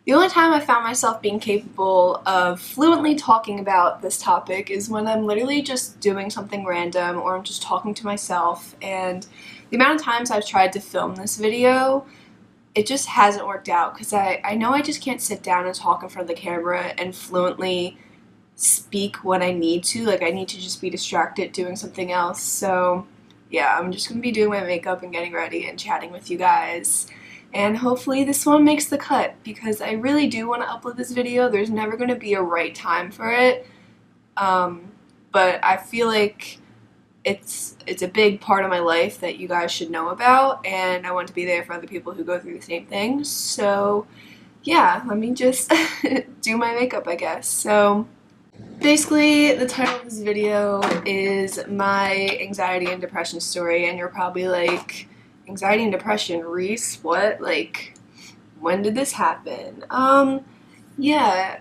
The only time I found myself being capable of fluently talking about this topic is when I'm literally just doing something random or I'm just talking to myself, and the amount of times I've tried to film this video, it just hasn't worked out because I know I just can't sit down and talk in front of the camera and fluently speak when I need to. Like, I need to just be distracted doing something else. So yeah, I'm just gonna be doing my makeup and getting ready and chatting with you guys. And hopefully this one makes the cut because I really do want to upload this video. There's never going to be a right time for it. But I feel like it's a big part of my life that you guys should know about, and I want to be there for other people who go through the same things. So yeah, let me just do my makeup, I guess. So basically, the title of this video is my anxiety and depression story, and you're probably like, anxiety and depression, Reese? What? Like, when did this happen? Yeah,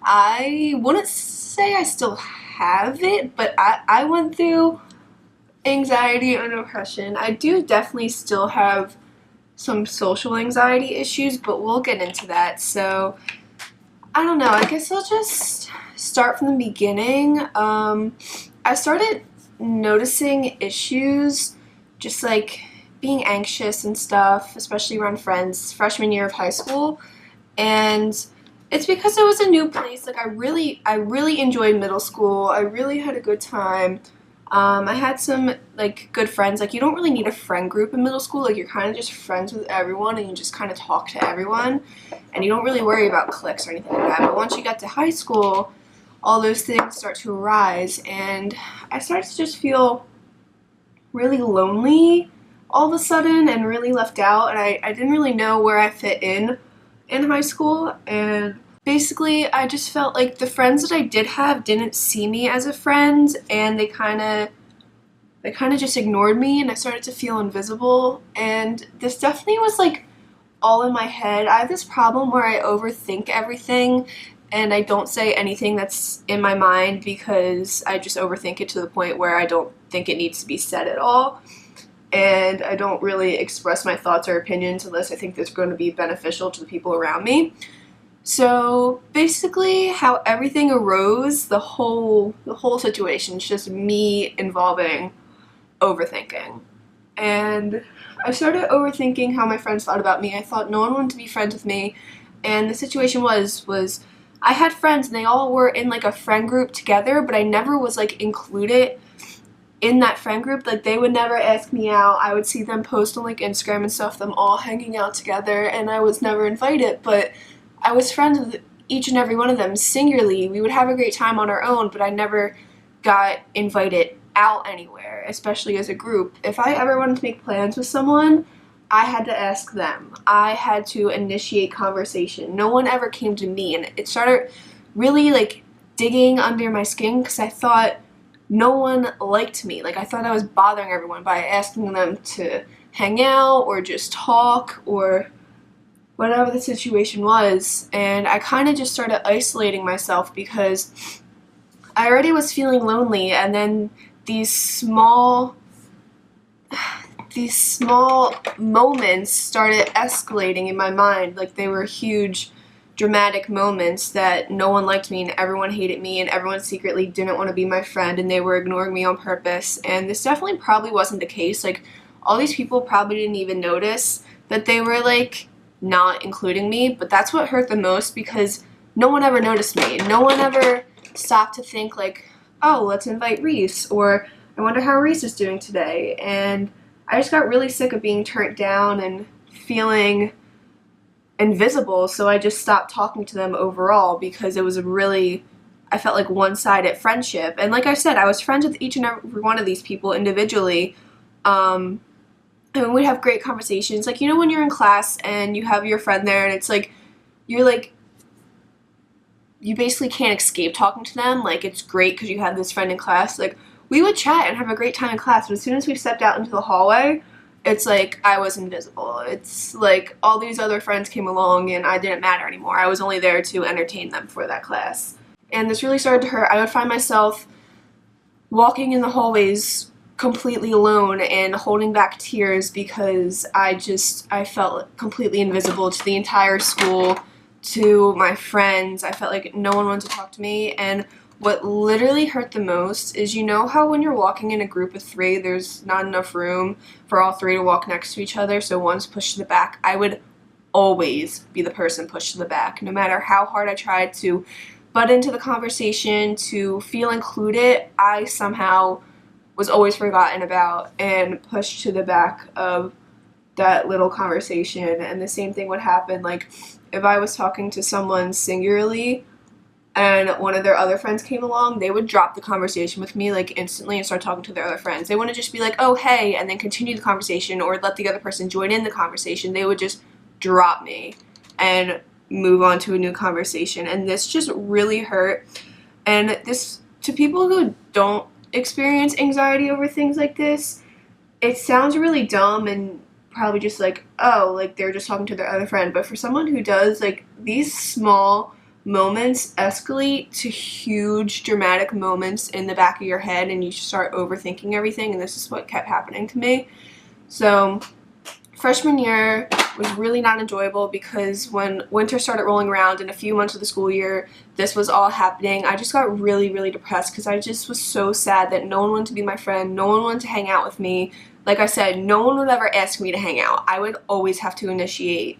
I wouldn't say I still have it, but I went through anxiety and depression. I do definitely still have some social anxiety issues, but we'll get into that. So, I don't know, I guess I'll just start from the beginning. I started noticing issues, just like being anxious and stuff, especially around friends, freshman year of high school. And it's because it was a new place. Like, I really enjoyed middle school. I really had a good time. I had some like good friends. Like, you don't really need a friend group in middle school. Like, you're kind of just friends with everyone and you just kind of talk to everyone, and you don't really worry about cliques or anything like that. But once you get to high school, all those things start to arise, and I started to just feel really lonely all of a sudden and really left out, and I didn't really know where I fit in high school. And basically I just felt like the friends that I did have didn't see me as a friend, and they kind of just ignored me, and I started to feel invisible. And this definitely was like all in my head. I have this problem where I overthink everything and I don't say anything that's in my mind because I just overthink it to the point where I don't think it needs to be said at all. And I don't really express my thoughts or opinions unless I think that's going to be beneficial to the people around me. So basically how everything arose, the whole situation, is just me involving overthinking. And I started overthinking how my friends thought about me. I thought no one wanted to be friends with me. And the situation was I had friends and they all were in like a friend group together, but I never was like included in that friend group. Like, they would never ask me out. I would see them post on like Instagram and stuff, them all hanging out together, and I was never invited. But I was friends with each and every one of them singularly. We would have a great time on our own, but I never got invited out anywhere, especially as a group. If I ever wanted to make plans with someone, I had to ask them. I had to initiate conversation. No one ever came to me, and it started really like digging under my skin because I thought no one liked me. Like, I thought I was bothering everyone by asking them to hang out or just talk or whatever the situation was. And I kind of just started isolating myself because I already was feeling lonely, and then these small moments started escalating in my mind. Like, they were huge dramatic moments that no one liked me and everyone hated me and everyone secretly didn't want to be my friend and they were ignoring me on purpose. And this definitely probably wasn't the case. Like, all these people probably didn't even notice that they were like not including me, but that's what hurt the most because no one ever noticed me. No one ever stopped to think like, oh, let's invite Reese, or I wonder how Reese is doing today. And I just got really sick of being turned down and feeling invisible, so I just stopped talking to them overall because it was I felt like one-sided friendship. And like I said, I was friends with each and every one of these people individually, and we'd have great conversations. Like, you know when you're in class and you have your friend there and it's like, you basically can't escape talking to them. Like, it's great because you have this friend in class. Like, we would chat and have a great time in class, but as soon as we stepped out into the hallway, it's like I was invisible. It's like all these other friends came along and I didn't matter anymore. I was only there to entertain them for that class. And this really started to hurt. I would find myself walking in the hallways completely alone and holding back tears because I felt completely invisible to the entire school, to my friends. I felt like no one wanted to talk to me. And what literally hurt the most is, you know how when you're walking in a group of 3, there's not enough room for all 3 to walk next to each other, so one's pushed to the back? I would always be the person pushed to the back, no matter how hard I tried to butt into the conversation, to feel included. I somehow was always forgotten about and pushed to the back of that little conversation. And the same thing would happen, like, if I was talking to someone singularly and one of their other friends came along, they would drop the conversation with me, like, instantly and start talking to their other friends. They wouldn't just be like, oh, hey, and then continue the conversation or let the other person join in the conversation. They would just drop me and move on to a new conversation. And this just really hurt. And this, to people who don't experience anxiety over things like this, it sounds really dumb and probably just like, oh, like they're just talking to their other friend. But for someone who does, like, these small moments escalate to huge dramatic moments in the back of your head, and you start overthinking everything. And this is what kept happening to me. So freshman year was really not enjoyable because when winter started rolling around in a few months of the school year, this was all happening. I just got really, really depressed because I just was so sad that no one wanted to be my friend. No one wanted to hang out with me. Like I said, no one would ever ask me to hang out. I would always have to initiate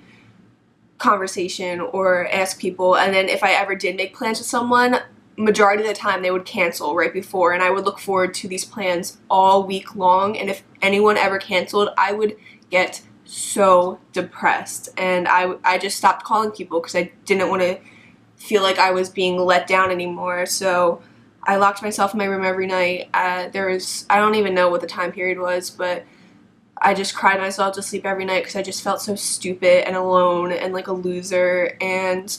conversation or ask people, and then if I ever did make plans with someone, majority of the time they would cancel right before, and I would look forward to these plans all week long. And if anyone ever canceled, I would get so depressed, and I just stopped calling people because I didn't want to feel like I was being let down anymore. So I locked myself in my room every night. I don't even know what the time period was, but I just cried myself to sleep every night because I just felt so stupid and alone and like a loser. And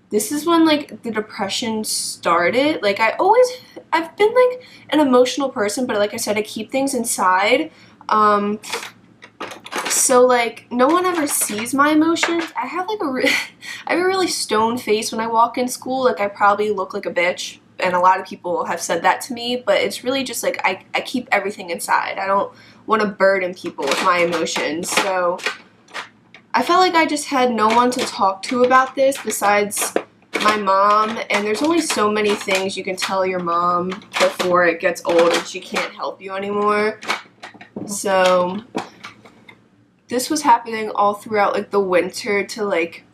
this is when, like, the depression started. Like, I've been like an emotional person, but like I said, I keep things inside. So, like, no one ever sees my emotions. I have like I have a really stone face when I walk in school. Like, I probably look like a bitch, and a lot of people have said that to me, but it's really just like I keep everything inside. I don't want to burden people with my emotions. So I felt like I just had no one to talk to about this besides my mom, and there's only so many things you can tell your mom before it gets old and she can't help you anymore. So this was happening all throughout, like, the winter to like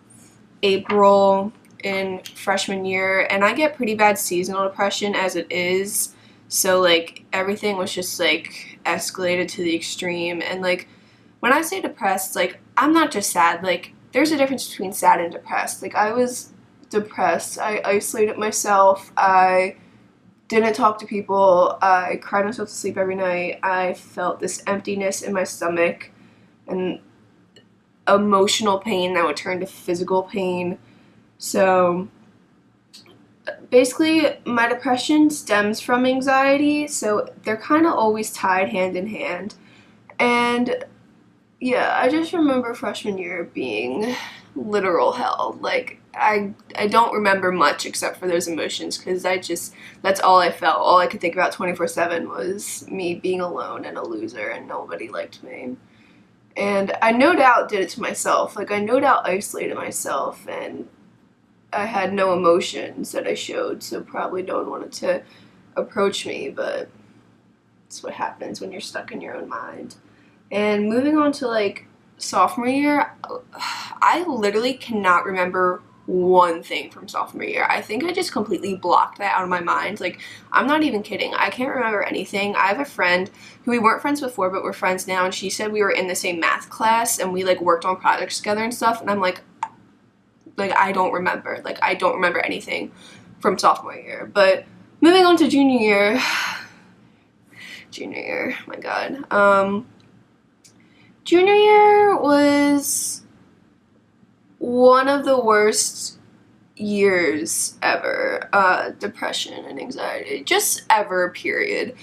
April in freshman year, and I get pretty bad seasonal depression as it is, so like everything was just like escalated to the extreme. And like, when I say depressed, like, I'm not just sad. Like, there's a difference between sad and depressed. Like, I was depressed. I isolated myself. I didn't talk to people. I cried myself to sleep every night. I felt this emptiness in my stomach and emotional pain that would turn to physical pain. So basically, my depression stems from anxiety, so they're kind of always tied hand in hand. And yeah, I just remember freshman year being literal hell. Like, I don't remember much except for those emotions because that's all I felt. All I could think about 24/7 was me being alone and a loser and nobody liked me. And I no doubt did it to myself. Like, I no doubt isolated myself, and I had no emotions that I showed, so probably no one wanted to approach me, but it's what happens when you're stuck in your own mind. And moving on to like sophomore year, I literally cannot remember one thing from sophomore year. I think I just completely blocked that out of my mind. Like, I'm not even kidding. I can't remember anything. I have a friend who we weren't friends before, but we're friends now, and she said we were in the same math class and we like worked on projects together and stuff, and I'm like I don't remember. Like, I don't remember anything from sophomore year. But moving on to junior year. Junior year, my god. Junior year was one of the worst years ever. Depression and anxiety. Just ever, period.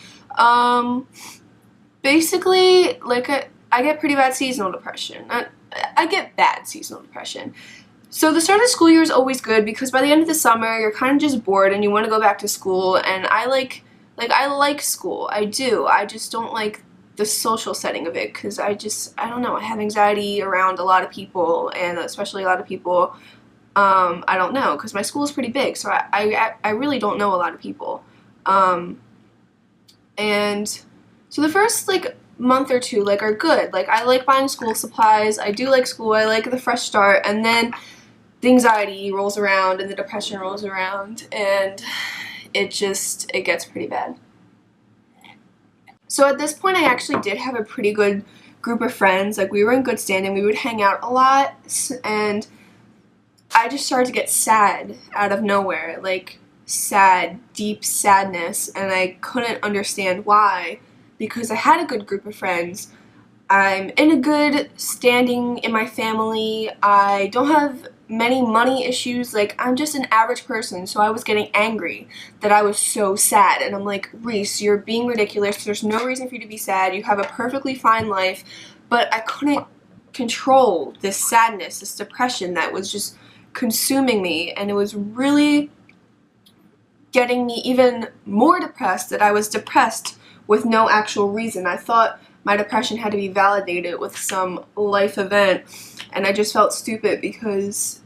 Basically, like, I get pretty bad seasonal depression. I get bad seasonal depression. So the start of school year is always good because by the end of the summer, you're kind of just bored and you want to go back to school. And I, like, Like, I like school, I do. I just don't like the social setting of it because I don't know, I have anxiety around a lot of people, and especially a lot of people I don't know, because my school is pretty big, so I really don't know a lot of people. And so the first, like, month or two, like, are good. Like, I like buying school supplies, I do like school, I like the fresh start, and then the anxiety rolls around and the depression rolls around, and it gets pretty bad. So at this point, I actually did have a pretty good group of friends. Like, we were in good standing, we would hang out a lot, and I just started to get sad out of nowhere, like sad, deep sadness, and I couldn't understand why, because I had a good group of friends. I'm in a good standing in my family. I don't have many money issues. Like, I'm just an average person, so I was getting angry that I was so sad, and I'm like, Reese, you're being ridiculous. There's no reason for you to be sad. You have a perfectly fine life. But I couldn't control this sadness, this depression that was just consuming me, and it was really getting me even more depressed that I was depressed with no actual reason. I thought my depression had to be validated with some life event, and I just felt stupid because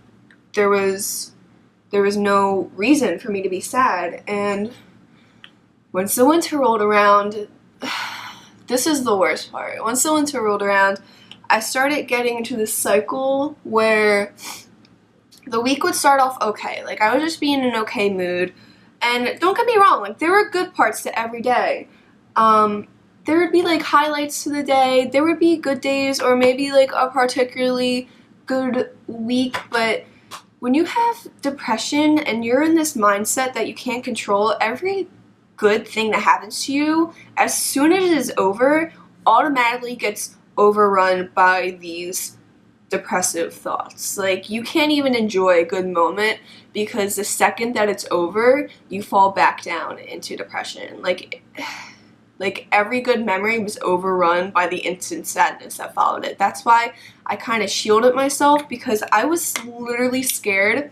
there was no reason for me to be sad. And once the winter rolled around, this is the worst part. Once the winter rolled around, I started getting into this cycle where the week would start off okay. Like, I would just be in an okay mood. And don't get me wrong, like, there were good parts to every day. There would be, like, highlights to the day. There would be good days, or maybe, like, a particularly good week. But when you have depression and you're in this mindset that you can't control every good thing that happens to you, as soon as it is over, automatically gets overrun by these depressive thoughts. Like, you can't even enjoy a good moment because the second that it's over, you fall back down into depression. Like every good memory was overrun by the instant sadness that followed it. That's why I kind of shielded myself, because I was literally scared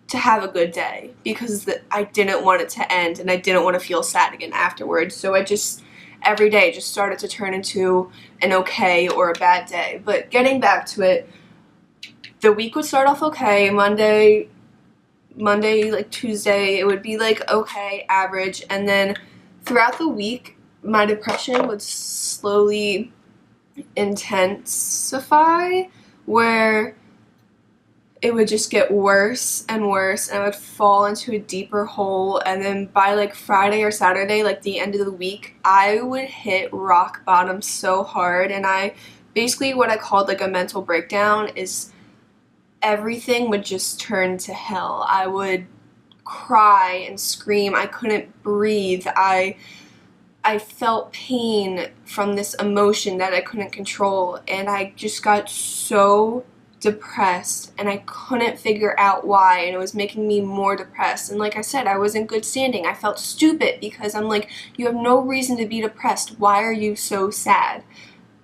to have a good day because I didn't want it to end, and I didn't want to feel sad again afterwards. So I just every day just started to turn into an okay or a bad day. But getting back to it, the week would start off okay. Monday, like Tuesday, it would be like okay, average, and then throughout the week, my depression would slowly intensify, where it would just get worse and worse, and I would fall into a deeper hole. And then by like Friday or Saturday, like the end of the week, I would hit rock bottom so hard. And I basically, what I called like a mental breakdown, is everything would just turn to hell. I would cry and scream. I couldn't breathe. I felt pain from this emotion that I couldn't control, and I just got so depressed, and I couldn't figure out why, and it was making me more depressed. And like I said, I was in good standing. I felt stupid because I'm like, you have no reason to be depressed. Why are you so sad?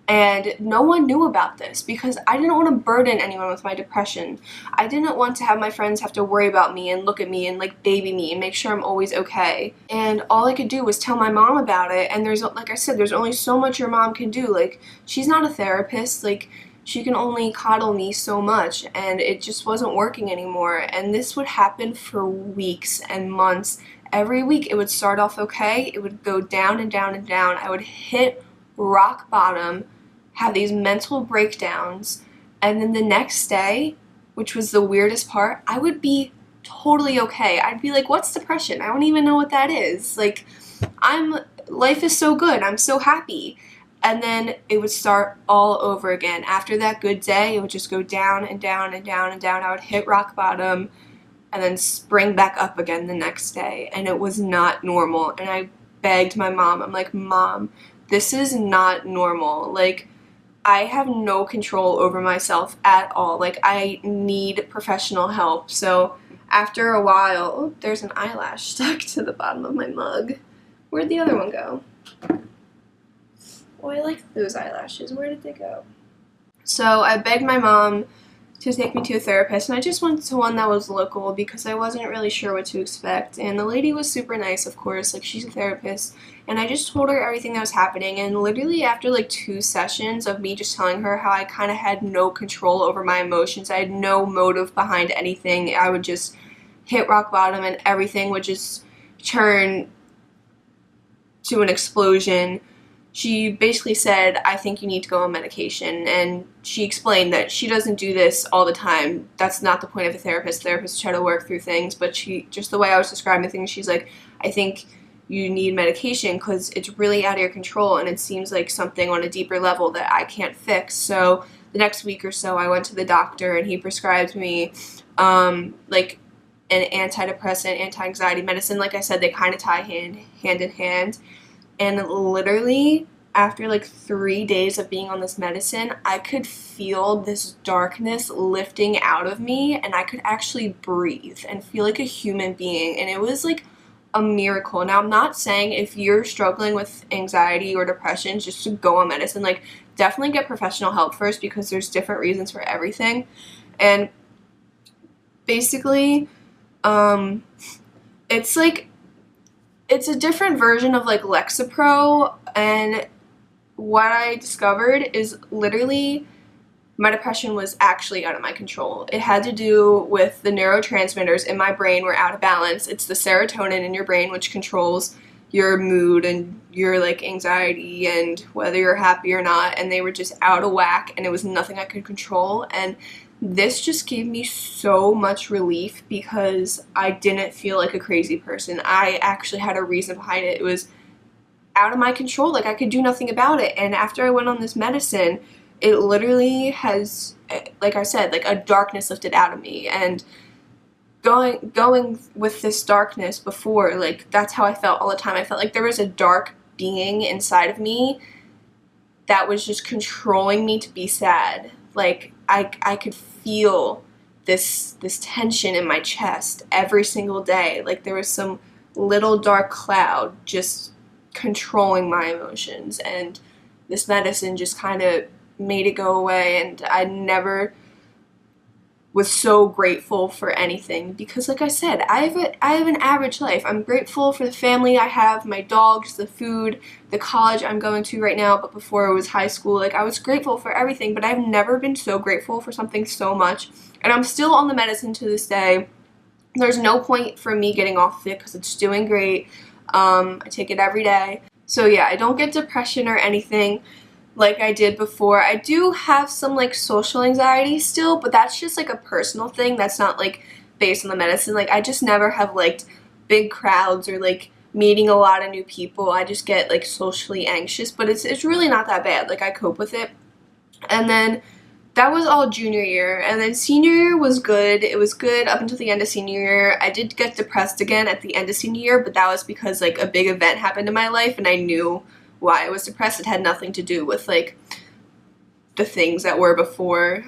And no one knew about this because I didn't want to burden anyone with my depression. I didn't want to have my friends have to worry about me and look at me and like baby me and make sure I'm always okay. And all I could do was tell my mom about it. And there's, like I said, there's only so much your mom can do. Like, she's not a therapist. Like, she can only coddle me so much, and it just wasn't working anymore. And this would happen for weeks and months. Every week it would start off okay. It would go down and down and down. I would hit rock bottom, have these mental breakdowns, and then the next day, which was the weirdest part, I would be totally okay. I'd be like, what's depression? I don't even know what that is. Like, life is so good. I'm so happy. And then it would start all over again. After that good day, it would just go down and down and down and down. I would hit rock bottom and then spring back up again the next day. And it was not normal. And I begged my mom. I'm like, Mom, this is not normal. Like, I have no control over myself at all. Like, I need professional help. So after a while, oh, there's an eyelash stuck to the bottom of my mug. Where'd the other one go? Oh, I like those eyelashes. Where did they go? So I begged my mom to take me to a therapist, and I just went to one that was local because I wasn't really sure what to expect. And the lady was super nice, of course, like she's a therapist, and I just told her everything that was happening. And literally after like 2 sessions of me just telling her how I kind of had no control over my emotions, I had no motive behind anything, I would just hit rock bottom and everything would just turn to an explosion. She basically said, I think you need to go on medication, and she explained that she doesn't do this all the time. That's not the point of a therapist. Therapists try to work through things, but just the way I was describing things, she's like, I think you need medication because it's really out of your control, and it seems like something on a deeper level that I can't fix. So the next week or so, I went to the doctor, and he prescribed me like an antidepressant, anti-anxiety medicine. Like I said, they kind of tie hand in hand. And literally, after like 3 days of being on this medicine, I could feel this darkness lifting out of me, and I could actually breathe and feel like a human being. And it was like a miracle. Now, I'm not saying if you're struggling with anxiety or depression just to go on medicine. Like, definitely get professional help first, because there's different reasons for everything. And basically, it's like, it's a different version of like Lexapro, and what I discovered is literally my depression was actually out of my control. It had to do with the neurotransmitters in my brain were out of balance. It's the serotonin in your brain which controls your mood and your like anxiety and whether you're happy or not, and they were just out of whack, and it was nothing I could control. And this just gave me so much relief because I didn't feel like a crazy person. I actually had a reason behind it. It was out of my control. Like, I could do nothing about it. And after I went on this medicine, it literally has, like I said, like a darkness lifted out of me. And going with this darkness before, like, that's how I felt all the time. I felt like there was a dark being inside of me that was just controlling me to be sad. Like, I could feel this tension in my chest every single day. Like, there was some little dark cloud just controlling my emotions, and this medicine just kind of made it go away. And I never was so grateful for anything because, like I said, I have an average life. I'm grateful for the family I have, my dogs, the food, the college I'm going to right now, but before it was high school, like, I was grateful for everything, but I've never been so grateful for something so much. And I'm still on the medicine to this day. There's no point for me getting off of it because it's doing great. I take it every day. So yeah, I don't get depression or anything like I did before. I do have some like social anxiety still, but that's just like a personal thing. That's not like based on the medicine. Like, I just never have liked big crowds or like meeting a lot of new people. I just get like socially anxious, but it's really not that bad. Like, I cope with it. And then that was all junior year, and then senior year was good. It was good up until the end of senior year. I did get depressed again at the end of senior year, but that was because like a big event happened in my life, and I knew why I was depressed. It had nothing to do with like the things that were before.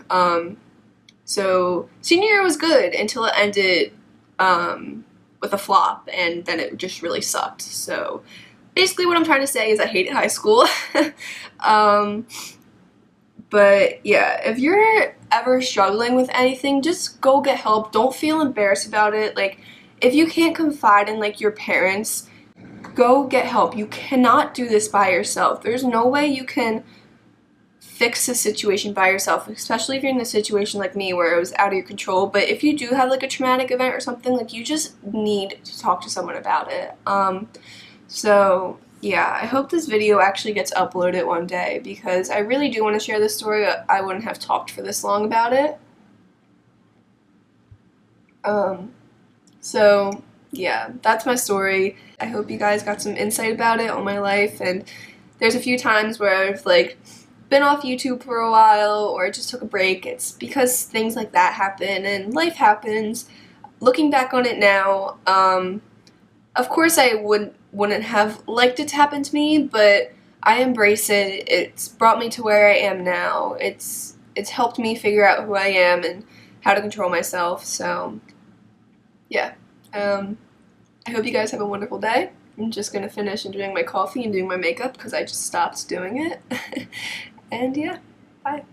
So senior year was good until it ended with a flop, and then it just really sucked. So basically what I'm trying to say is I hated high school. But yeah, if you're ever struggling with anything, just go get help. Don't feel embarrassed about it. Like, if you can't confide in like your parents, go get help. You cannot do this by yourself. There's no way you can fix a situation by yourself, especially if you're in a situation like me where it was out of your control. But if you do have like a traumatic event or something, like, you just need to talk to someone about it. So yeah, I hope this video actually gets uploaded one day because I really do want to share this story. I wouldn't have talked for this long about it. So yeah, that's my story. I hope you guys got some insight about it on my life, and there's a few times where I've like been off YouTube for a while or just took a break. It's because things like that happen and life happens. Looking back on it now, of course I wouldn't have liked it to happen to me, but I embrace it. It's brought me to where I am now. It's helped me figure out who I am and how to control myself. So yeah, I hope you guys have a wonderful day. I'm just gonna finish enjoying my coffee and doing my makeup because I just stopped doing it. And yeah, bye.